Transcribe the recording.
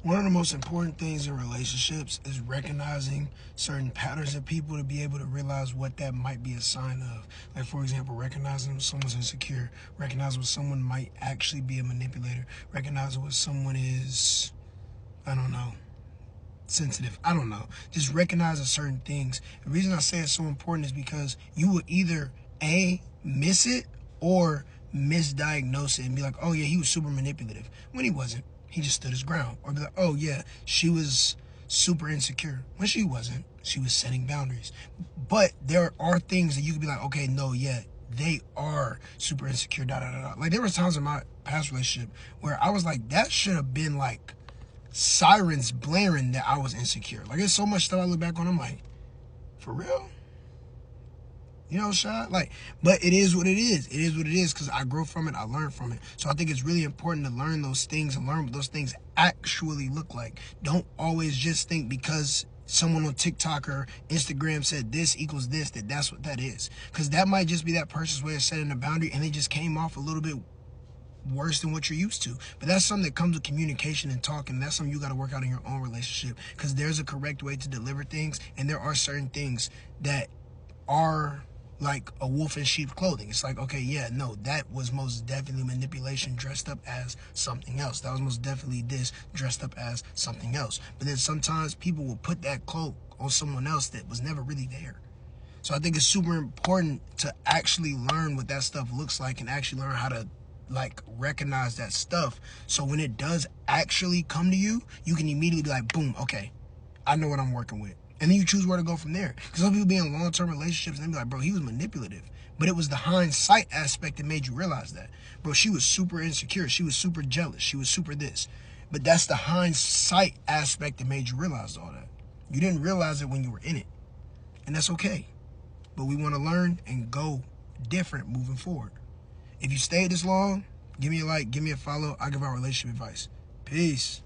One of the most important things in relationships is recognizing certain patterns of people to be able to realize what that might be a sign of. Like, for example, recognizing when someone's insecure, recognizing when someone might actually be a manipulator, recognizing when someone is, I don't know, sensitive. I don't know. Just recognizing certain things. The reason I say it's so important is because you will either A, miss it, or misdiagnose it and be like, oh yeah, he was super manipulative, when he wasn't. He just stood his ground. Or be like, oh yeah, she was super insecure, when she wasn't. She was setting boundaries. But there are things that you could be like, okay, no, yeah, they are super insecure, da da da da. Like, there was times in my past relationship where I was like, that should have been like sirens blaring that I was insecure. Like, there's so much stuff I look back on, I'm like, for real? You know, Shad? Like, but it is what it is. It is what it is, because I grow from it, I learn from it. So I think it's really important to learn those things and learn what those things actually look like. Don't always just think because someone on TikTok or Instagram said this equals this, that's what that is. Because that might just be that person's way of setting a boundary, and they just came off a little bit worse than what you're used to. But that's something that comes with communication and talking. That's something you got to work out in your own relationship, because there's a correct way to deliver things, and there are certain things that are like a wolf in sheep's clothing. It's like, okay, yeah, no, that was most definitely manipulation dressed up as something else. That was most definitely this dressed up as something else. But then sometimes people will put that cloak on someone else that was never really there. So I think it's super important to actually learn what that stuff looks like and actually learn how to like recognize that stuff. So when it does actually come to you, you can immediately be like, boom, okay, I know what I'm working with. And then you choose where to go from there. Because some people be in long-term relationships and they be like, bro, he was manipulative. But it was the hindsight aspect that made you realize that. Bro, she was super insecure. She was super jealous. She was super this. But that's the hindsight aspect that made you realize all that. You didn't realize it when you were in it. And that's okay. But we want to learn and go different moving forward. If you stayed this long, give me a like, give me a follow. I'll give out relationship advice. Peace.